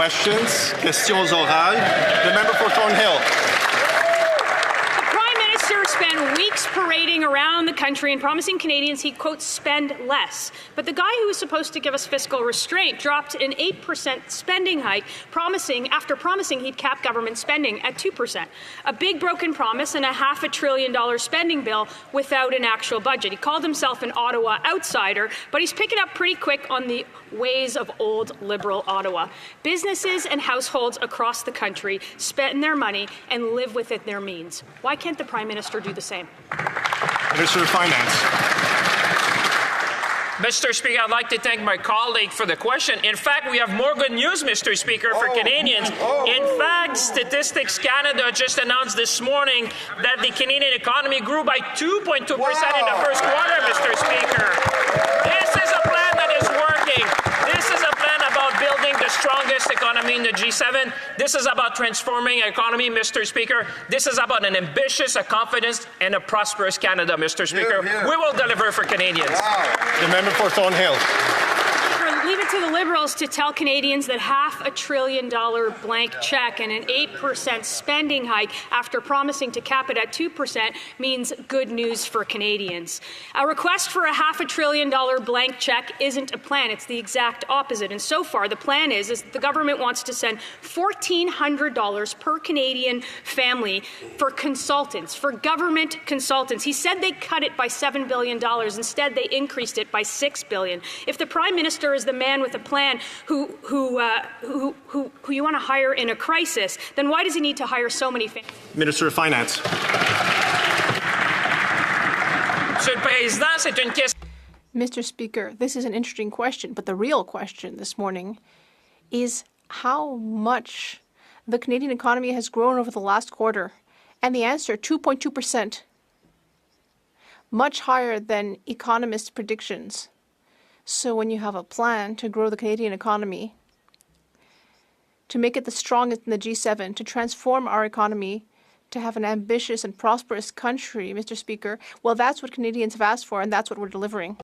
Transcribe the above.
questions. Questions orales. The member for Thornhill. The Prime Minister spent weeks parading around the country and promising Canadians he'd, quote, spend less. But the guy who was supposed to give us fiscal restraint dropped an 8% spending hike, after promising he'd cap government spending at 2%. A big broken promise and a $500 billion spending bill without an actual budget. He called himself an Ottawa outsider, but he's picking up pretty quick on the ways of old Liberal Ottawa. Businesses and households across the country spend their money and live within their means. Why can't the Prime Minister do the same? Minister of Finance. Mr. Speaker, I'd like to thank my colleague for the question. In fact, we have more good news, Mr. Speaker, for Canadians. In fact, Statistics Canada just announced this morning that the Canadian economy grew by 2.2% in the first quarter, Mr. Speaker. This is a plan that is working. This is a plan about building the strongest economy in the G7. This is about transforming our economy, Mr. Speaker. This is about an ambitious, a confident, and a prosperous Canada, Mr. Speaker. We will deliver for Canadians. The member for Thornhill. Leave it to the Liberals to tell Canadians that $500 billion blank check and an 8% spending hike after promising to cap it at 2% means good news for Canadians. A request for a $500 billion blank check isn't a plan. It's the exact opposite. And so far, the plan is the government wants to send $1,400 per Canadian family for consultants, for government consultants. He said they cut it by $7 billion. Instead, they increased it by $6 billion. If the Prime Minister is the man with a plan who you want to hire in a crisis, then why does he need to hire so many families? Minister of Finance. Mr. Speaker, this is an interesting question, but the real question this morning is how much the Canadian economy has grown over the last quarter. And the answer, 2.2%, much higher than economists' predictions. So when you have a plan to grow the Canadian economy, to make it the strongest in the G7, to transform our economy, to have an ambitious and prosperous country, Mr. Speaker, well, that's what Canadians have asked for, and that's what we're delivering.